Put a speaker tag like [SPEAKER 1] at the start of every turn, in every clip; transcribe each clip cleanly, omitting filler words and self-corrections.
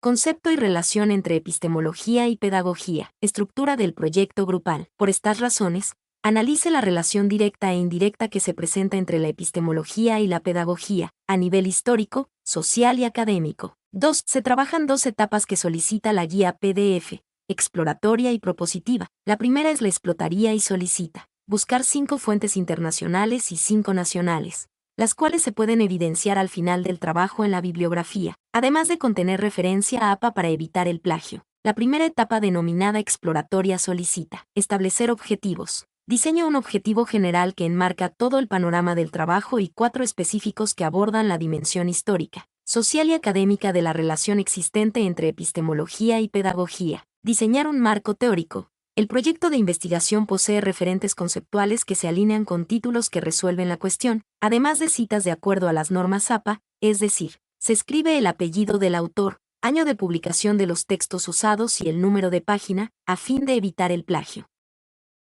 [SPEAKER 1] Concepto y relación entre epistemología y pedagogía. Estructura del proyecto grupal. Por estas razones, analice la relación directa e indirecta que se presenta entre la epistemología y la pedagogía, a nivel histórico, social y académico. 2. Se trabajan dos etapas que solicita la guía PDF, exploratoria y propositiva. La primera es la explotaría y solicita buscar 5 fuentes internacionales y 5 nacionales, las cuales se pueden evidenciar al final del trabajo en la bibliografía, además de contener referencia a APA para evitar el plagio. La primera etapa, denominada exploratoria, solicita establecer objetivos. Diseña un objetivo general que enmarca todo el panorama del trabajo y 4 específicos que abordan la dimensión histórica, social y académica de la relación existente entre epistemología y pedagogía. Diseñar un marco teórico. El proyecto de investigación posee referentes conceptuales que se alinean con títulos que resuelven la cuestión, además de citas de acuerdo a las normas APA, es decir, se escribe el apellido del autor, año de publicación de los textos usados y el número de página, a fin de evitar el plagio.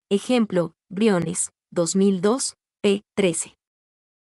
[SPEAKER 1] Ejemplo, Briones, 2002, p. 13.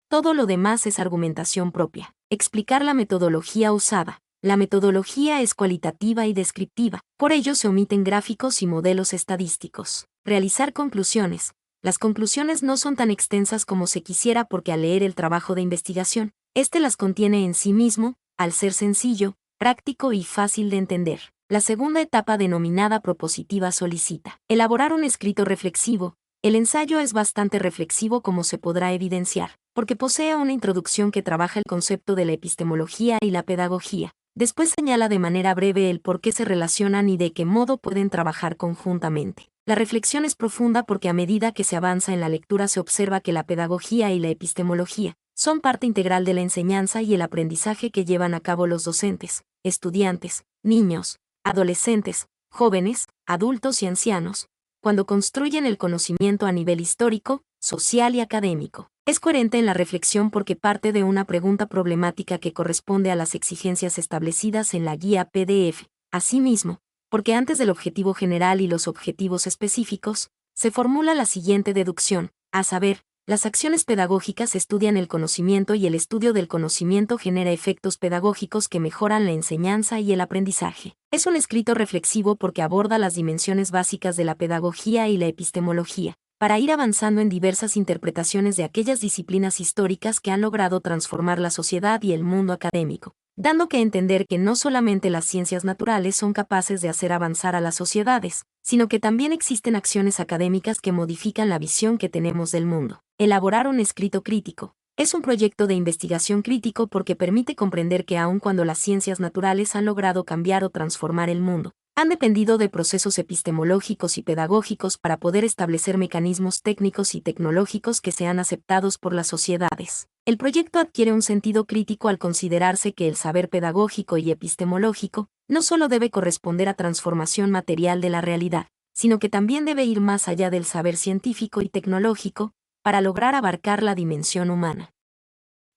[SPEAKER 1] Todo lo demás es argumentación propia. Explicar la metodología usada. La metodología es cualitativa y descriptiva, por ello se omiten gráficos y modelos estadísticos. Realizar conclusiones. Las conclusiones no son tan extensas como se quisiera porque al leer el trabajo de investigación, este las contiene en sí mismo, al ser sencillo, práctico y fácil de entender. La segunda etapa, denominada propositiva, solicita elaborar un escrito reflexivo. El ensayo es bastante reflexivo, como se podrá evidenciar, porque posee una introducción que trabaja el concepto de la epistemología y la pedagogía. Después señala de manera breve el por qué se relacionan y de qué modo pueden trabajar conjuntamente. La reflexión es profunda porque a medida que se avanza en la lectura se observa que la pedagogía y la epistemología son parte integral de la enseñanza y el aprendizaje que llevan a cabo los docentes, estudiantes, niños, adolescentes, jóvenes, adultos y ancianos, cuando construyen el conocimiento a nivel histórico, social y académico. Es coherente en la reflexión porque parte de una pregunta problemática que corresponde a las exigencias establecidas en la guía PDF. Asimismo, porque antes del objetivo general y los objetivos específicos, se formula la siguiente deducción, a saber, las acciones pedagógicas estudian el conocimiento y el estudio del conocimiento genera efectos pedagógicos que mejoran la enseñanza y el aprendizaje. Es un escrito reflexivo porque aborda las dimensiones básicas de la pedagogía y la epistemología, para ir avanzando en diversas interpretaciones de aquellas disciplinas históricas que han logrado transformar la sociedad y el mundo académico, dando que entender que no solamente las ciencias naturales son capaces de hacer avanzar a las sociedades, sino que también existen acciones académicas que modifican la visión que tenemos del mundo. Elaborar un escrito crítico. Es un proyecto de investigación crítico porque permite comprender que aun cuando las ciencias naturales han logrado cambiar o transformar el mundo, han dependido de procesos epistemológicos y pedagógicos para poder establecer mecanismos técnicos y tecnológicos que sean aceptados por las sociedades. El proyecto adquiere un sentido crítico al considerarse que el saber pedagógico y epistemológico no solo debe corresponder a transformación material de la realidad, sino que también debe ir más allá del saber científico y tecnológico, para lograr abarcar la dimensión humana.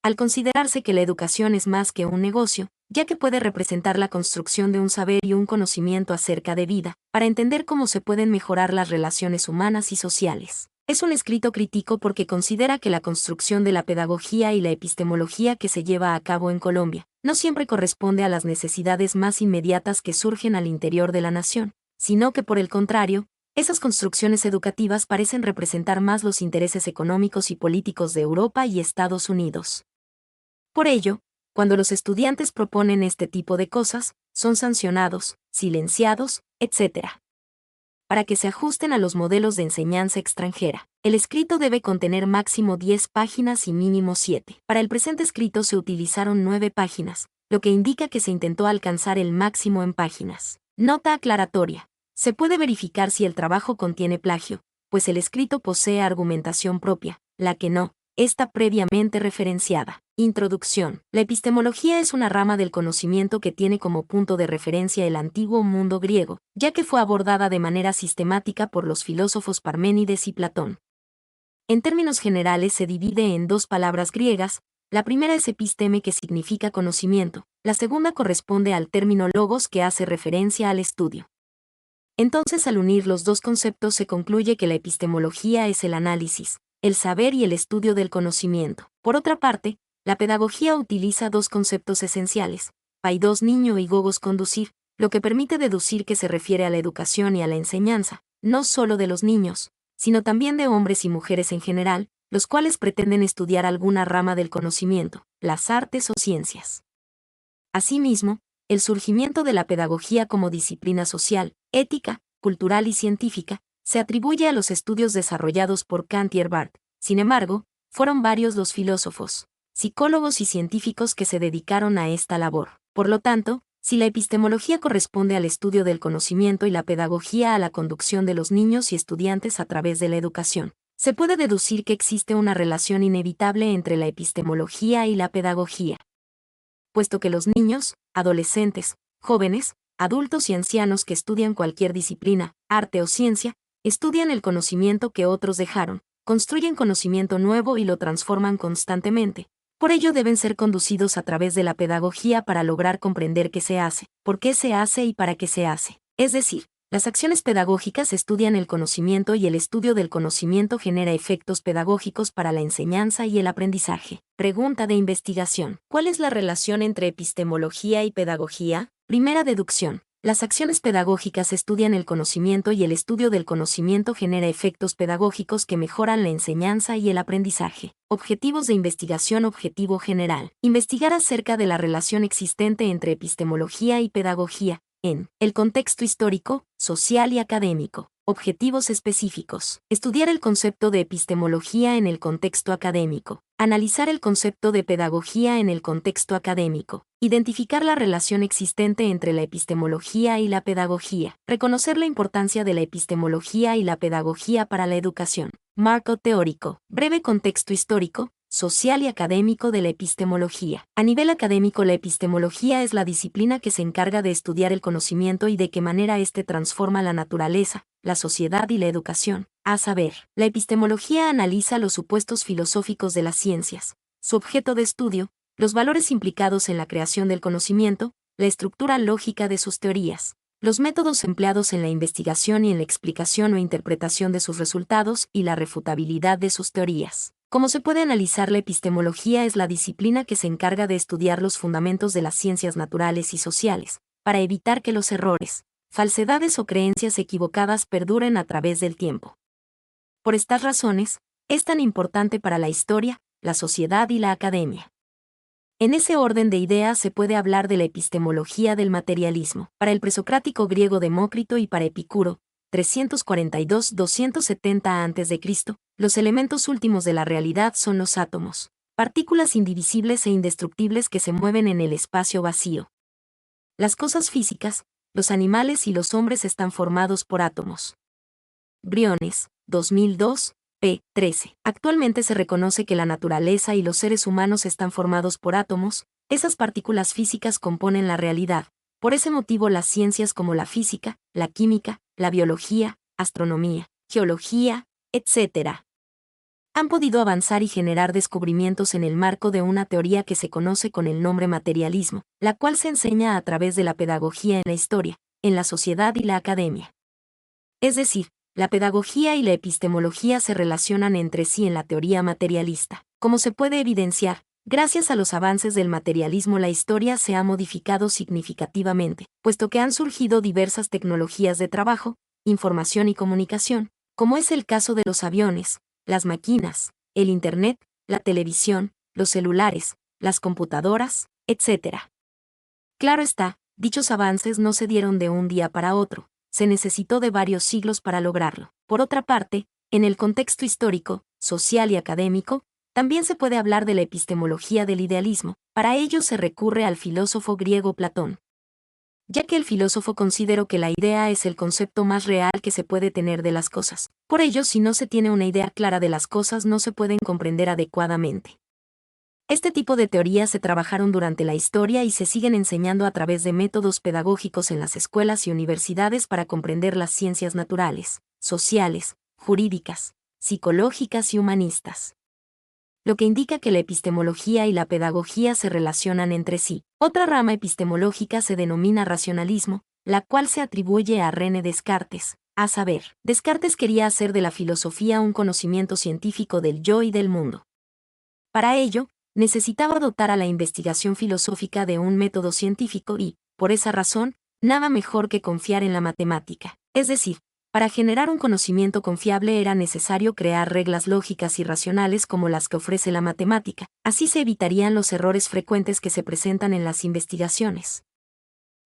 [SPEAKER 1] Al considerarse que la educación es más que un negocio, ya que puede representar la construcción de un saber y un conocimiento acerca de vida, para entender cómo se pueden mejorar las relaciones humanas y sociales. Es un escrito crítico porque considera que la construcción de la pedagogía y la epistemología que se lleva a cabo en Colombia no siempre corresponde a las necesidades más inmediatas que surgen al interior de la nación, sino que por el contrario, esas construcciones educativas parecen representar más los intereses económicos y políticos de Europa y Estados Unidos. Por ello, cuando los estudiantes proponen este tipo de cosas, son sancionados, silenciados, etc. Para que se ajusten a los modelos de enseñanza extranjera, el escrito debe contener máximo 10 páginas y mínimo 7. Para el presente escrito se utilizaron 9 páginas, lo que indica que se intentó alcanzar el máximo en páginas. Nota aclaratoria. Se puede verificar si el trabajo contiene plagio, pues el escrito posee argumentación propia, la que no está previamente referenciada. Introducción. La epistemología es una rama del conocimiento que tiene como punto de referencia el antiguo mundo griego, ya que fue abordada de manera sistemática por los filósofos Parménides y Platón. En términos generales se divide en 2 palabras griegas. La primera es episteme, que significa conocimiento, la segunda corresponde al término logos, que hace referencia al estudio. Entonces, al unir los 2 conceptos se concluye que la epistemología es el análisis, el saber y el estudio del conocimiento. Por otra parte, la pedagogía utiliza 2 conceptos esenciales, Paidós niño y gogos conducir, lo que permite deducir que se refiere a la educación y a la enseñanza, no solo de los niños, sino también de hombres y mujeres en general, los cuales pretenden estudiar alguna rama del conocimiento, las artes o ciencias. Asimismo, el surgimiento de la pedagogía como disciplina social, ética, cultural y científica, se atribuye a los estudios desarrollados por Kant y Barth. Sin embargo, fueron varios los filósofos, psicólogos y científicos que se dedicaron a esta labor. Por lo tanto, si la epistemología corresponde al estudio del conocimiento y la pedagogía a la conducción de los niños y estudiantes a través de la educación, se puede deducir que existe una relación inevitable entre la epistemología y la pedagogía. Puesto que los niños, adolescentes, jóvenes, adultos y ancianos que estudian cualquier disciplina, arte o ciencia, estudian el conocimiento que otros dejaron, construyen conocimiento nuevo y lo transforman constantemente. Por ello deben ser conducidos a través de la pedagogía para lograr comprender qué se hace, por qué se hace y para qué se hace. Es decir, las acciones pedagógicas estudian el conocimiento y el estudio del conocimiento genera efectos pedagógicos para la enseñanza y el aprendizaje. Pregunta de investigación. ¿Cuál es la relación entre epistemología y pedagogía? Primera deducción. Las acciones pedagógicas estudian el conocimiento y el estudio del conocimiento genera efectos pedagógicos que mejoran la enseñanza y el aprendizaje. Objetivos de investigación. Objetivo general. Investigar acerca de la relación existente entre epistemología y pedagogía, en el contexto histórico, social y académico. Objetivos específicos. Estudiar el concepto de epistemología en el contexto académico. Analizar el concepto de pedagogía en el contexto académico. Identificar la relación existente entre la epistemología y la pedagogía. Reconocer la importancia de la epistemología y la pedagogía para la educación. Marco teórico. Breve contexto histórico, social y académico de la epistemología. A nivel académico, la epistemología es la disciplina que se encarga de estudiar el conocimiento y de qué manera éste transforma la naturaleza, la sociedad y la educación. A saber, la epistemología analiza los supuestos filosóficos de las ciencias, su objeto de estudio, los valores implicados en la creación del conocimiento, la estructura lógica de sus teorías, los métodos empleados en la investigación y en la explicación o interpretación de sus resultados y la refutabilidad de sus teorías. Como se puede analizar, la epistemología es la disciplina que se encarga de estudiar los fundamentos de las ciencias naturales y sociales, para evitar que los errores, falsedades o creencias equivocadas perduren a través del tiempo. Por estas razones, es tan importante para la historia, la sociedad y la academia. En ese orden de ideas se puede hablar de la epistemología del materialismo. Para el presocrático griego Demócrito y para Epicuro, 342-270 a.C., los elementos últimos de la realidad son los átomos, partículas indivisibles e indestructibles que se mueven en el espacio vacío. Las cosas físicas, los animales y los hombres están formados por átomos. Briones, 2002, p. 13. Actualmente se reconoce que la naturaleza y los seres humanos están formados por átomos, esas partículas físicas componen la realidad. Por ese motivo las ciencias como la física, la química, la biología, astronomía, geología, etc., han podido avanzar y generar descubrimientos en el marco de una teoría que se conoce con el nombre materialismo, la cual se enseña a través de la pedagogía en la historia, en la sociedad y la academia. Es decir, la pedagogía y la epistemología se relacionan entre sí en la teoría materialista. Como se puede evidenciar, gracias a los avances del materialismo la historia se ha modificado significativamente, puesto que han surgido diversas tecnologías de trabajo, información y comunicación, como es el caso de los aviones, las máquinas, el Internet, la televisión, los celulares, las computadoras, etc. Claro está, dichos avances no se dieron de un día para otro, se necesitó de varios siglos para lograrlo. Por otra parte, en el contexto histórico, social y académico, también se puede hablar de la epistemología del idealismo. Para ello se recurre al filósofo griego Platón, ya que el filósofo consideró que la idea es el concepto más real que se puede tener de las cosas. Por ello, si no se tiene una idea clara de las cosas, no se pueden comprender adecuadamente. Este tipo de teorías se trabajaron durante la historia y se siguen enseñando a través de métodos pedagógicos en las escuelas y universidades para comprender las ciencias naturales, sociales, jurídicas, psicológicas y humanistas. Lo que indica que la epistemología y la pedagogía se relacionan entre sí. Otra rama epistemológica se denomina racionalismo, la cual se atribuye a René Descartes. A saber, Descartes quería hacer de la filosofía un conocimiento científico del yo y del mundo. Para ello, necesitaba dotar a la investigación filosófica de un método científico y, por esa razón, nada mejor que confiar en la matemática. Es decir, para generar un conocimiento confiable era necesario crear reglas lógicas y racionales como las que ofrece la matemática. Así se evitarían los errores frecuentes que se presentan en las investigaciones.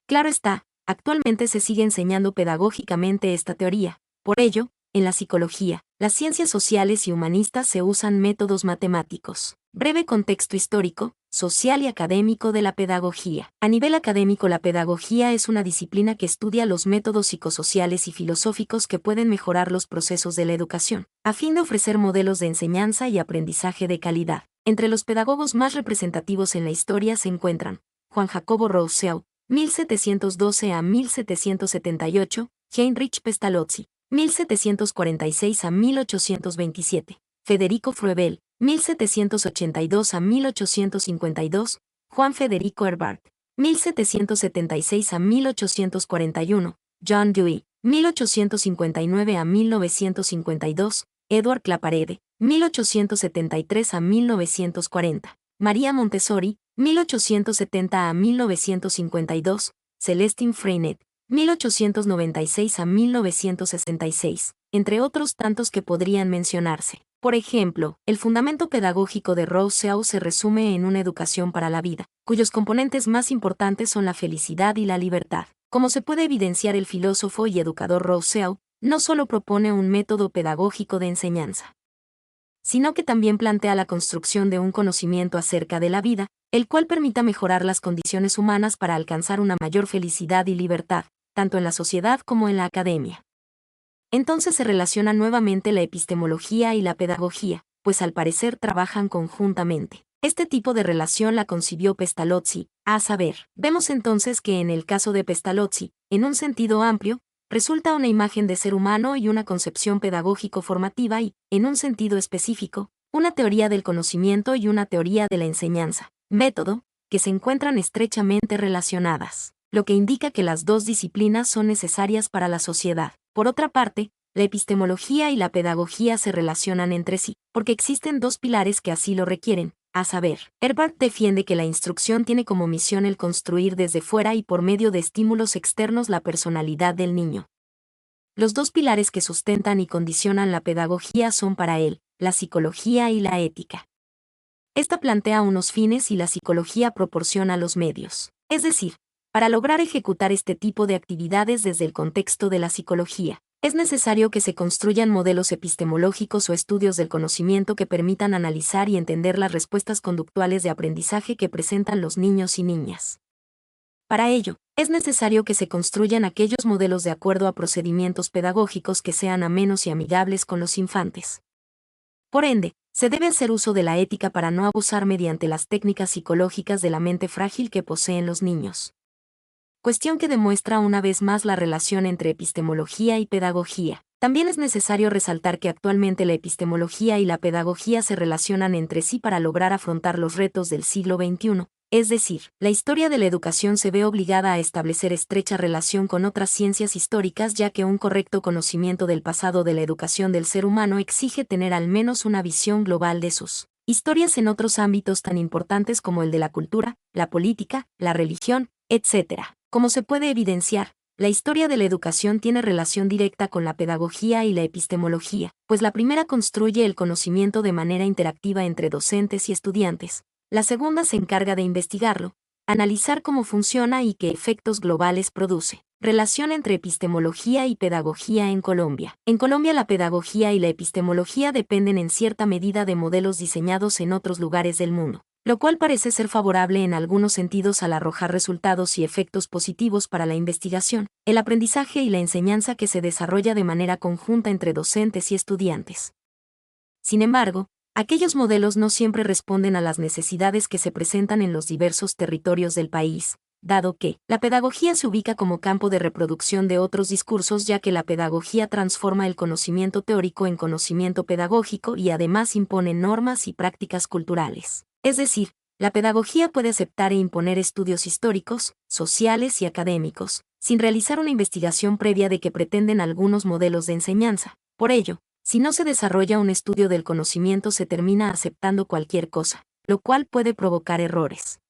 [SPEAKER 1] Claro está, actualmente se sigue enseñando pedagógicamente esta teoría. Por ello, en la psicología, las ciencias sociales y humanistas se usan métodos matemáticos. Breve contexto histórico, social y académico de la pedagogía. A nivel académico, la pedagogía es una disciplina que estudia los métodos psicosociales y filosóficos que pueden mejorar los procesos de la educación, a fin de ofrecer modelos de enseñanza y aprendizaje de calidad. Entre los pedagogos más representativos en la historia se encuentran Juan Jacobo Rousseau, 1712 a 1778, Heinrich Pestalozzi, 1746 a 1827, Federico Froebel, 1782 a 1852, Juan Federico Herbart, 1776 a 1841, John Dewey, 1859 a 1952, Edward Claparede, 1873 a 1940, María Montessori, 1870 a 1952, Celestine Freinet, 1896 a 1966, entre otros tantos que podrían mencionarse. Por ejemplo, el fundamento pedagógico de Rousseau se resume en una educación para la vida, cuyos componentes más importantes son la felicidad y la libertad. Como se puede evidenciar, el filósofo y educador Rousseau no solo propone un método pedagógico de enseñanza, sino que también plantea la construcción de un conocimiento acerca de la vida, el cual permita mejorar las condiciones humanas para alcanzar una mayor felicidad y libertad, tanto en la sociedad como en la academia. Entonces se relaciona nuevamente la epistemología y la pedagogía, pues al parecer trabajan conjuntamente. Este tipo de relación la concibió Pestalozzi, a saber, vemos entonces que en el caso de Pestalozzi, en un sentido amplio, resulta una imagen de ser humano y una concepción pedagógico-formativa y, en un sentido específico, una teoría del conocimiento y una teoría de la enseñanza, método, que se encuentran estrechamente relacionadas, lo que indica que las dos disciplinas son necesarias para la sociedad. Por otra parte, la epistemología y la pedagogía se relacionan entre sí, porque existen dos pilares que así lo requieren, a saber, Herbart defiende que la instrucción tiene como misión el construir desde fuera y por medio de estímulos externos la personalidad del niño. Los dos pilares que sustentan y condicionan la pedagogía son para él, la psicología y la ética. Esta plantea unos fines y la psicología proporciona los medios. Es decir, para lograr ejecutar este tipo de actividades desde el contexto de la psicología, es necesario que se construyan modelos epistemológicos o estudios del conocimiento que permitan analizar y entender las respuestas conductuales de aprendizaje que presentan los niños y niñas. Para ello, es necesario que se construyan aquellos modelos de acuerdo a procedimientos pedagógicos que sean amenos y amigables con los infantes. Por ende, se debe hacer uso de la ética para no abusar mediante las técnicas psicológicas de la mente frágil que poseen los niños. Cuestión que demuestra una vez más la relación entre epistemología y pedagogía. También es necesario resaltar que actualmente la epistemología y la pedagogía se relacionan entre sí para lograr afrontar los retos del siglo XXI, es decir, la historia de la educación se ve obligada a establecer estrecha relación con otras ciencias históricas, ya que un correcto conocimiento del pasado de la educación del ser humano exige tener al menos una visión global de sus historias en otros ámbitos tan importantes como el de la cultura, la política, la religión, etc. Como se puede evidenciar, la historia de la educación tiene relación directa con la pedagogía y la epistemología, pues la primera construye el conocimiento de manera interactiva entre docentes y estudiantes, la segunda se encarga de investigarlo, analizar cómo funciona y qué efectos globales produce. Relación entre epistemología y pedagogía en Colombia. En Colombia la pedagogía y la epistemología dependen en cierta medida de modelos diseñados en otros lugares del mundo, lo cual parece ser favorable en algunos sentidos al arrojar resultados y efectos positivos para la investigación, el aprendizaje y la enseñanza que se desarrolla de manera conjunta entre docentes y estudiantes. Sin embargo, aquellos modelos no siempre responden a las necesidades que se presentan en los diversos territorios del país, dado que la pedagogía se ubica como campo de reproducción de otros discursos, ya que la pedagogía transforma el conocimiento teórico en conocimiento pedagógico y además impone normas y prácticas culturales. Es decir, la pedagogía puede aceptar e imponer estudios históricos, sociales y académicos, sin realizar una investigación previa de que pretenden algunos modelos de enseñanza. Por ello, si no se desarrolla un estudio del conocimiento, se termina aceptando cualquier cosa, lo cual puede provocar errores.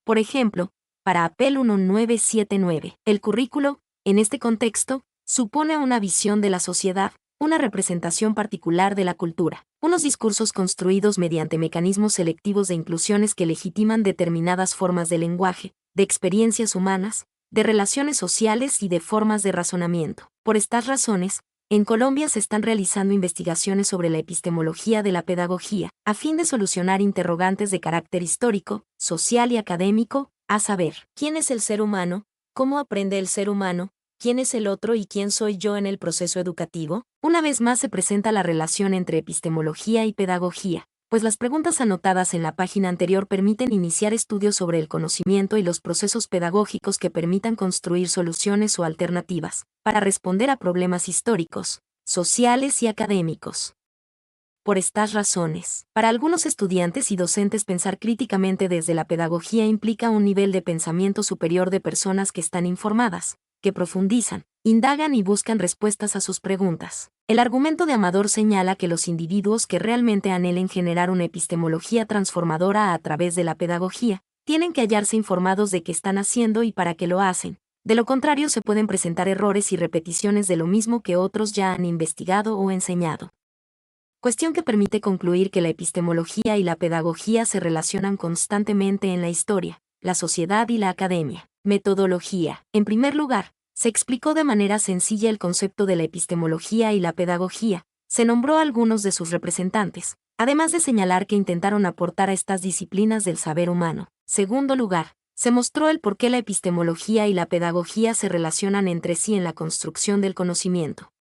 [SPEAKER 1] Por ejemplo, para APEL 1979, el currículo, en este contexto, supone una visión de la sociedad, una representación particular de la cultura, unos discursos construidos mediante mecanismos selectivos de inclusiones que legitiman determinadas formas de lenguaje, de experiencias humanas, de relaciones sociales y de formas de razonamiento. Por estas razones, en Colombia se están realizando investigaciones sobre la epistemología de la pedagogía, a fin de solucionar interrogantes de carácter histórico, social y académico, a saber, ¿quién es el ser humano? ¿Cómo aprende el ser humano? ¿Quién es el otro y quién soy yo en el proceso educativo? Una vez más se presenta la relación entre epistemología y pedagogía, pues las preguntas anotadas en la página anterior permiten iniciar estudios sobre el conocimiento y los procesos pedagógicos que permitan construir soluciones o alternativas para responder a problemas históricos, sociales y académicos. Por estas razones, para algunos estudiantes y docentes pensar críticamente desde la pedagogía implica un nivel de pensamiento superior de personas que están informadas, que profundizan, indagan y buscan respuestas a sus preguntas. El argumento de Amador señala que los individuos que realmente anhelen generar una epistemología transformadora a través de la pedagogía, tienen que hallarse informados de qué están haciendo y para qué lo hacen. De lo contrario se pueden presentar errores y repeticiones de lo mismo que otros ya han investigado o enseñado. Cuestión que permite concluir que la epistemología y la pedagogía se relacionan constantemente en la historia, la sociedad y la academia. Metodología. En primer lugar, se explicó de manera sencilla el concepto de la epistemología y la pedagogía, se nombró a algunos de sus representantes, además de señalar que intentaron aportar a estas disciplinas del saber humano. Segundo lugar, se mostró el por qué la epistemología y la pedagogía se relacionan entre sí en la construcción del conocimiento.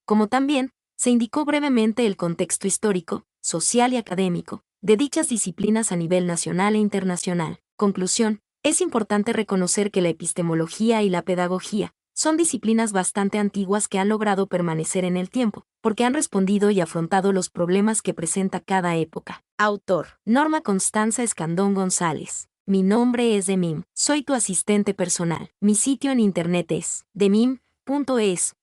[SPEAKER 1] Como también, se indicó brevemente el contexto histórico, social y académico de dichas disciplinas a nivel nacional e internacional. Conclusión, es importante reconocer que la epistemología y la pedagogía son disciplinas bastante antiguas que han logrado permanecer en el tiempo, porque han respondido y afrontado los problemas que presenta cada época. Autor: Norma Constanza Escandón González. Mi nombre es Demim, soy tu asistente personal. Mi sitio en internet es demim.es.tl.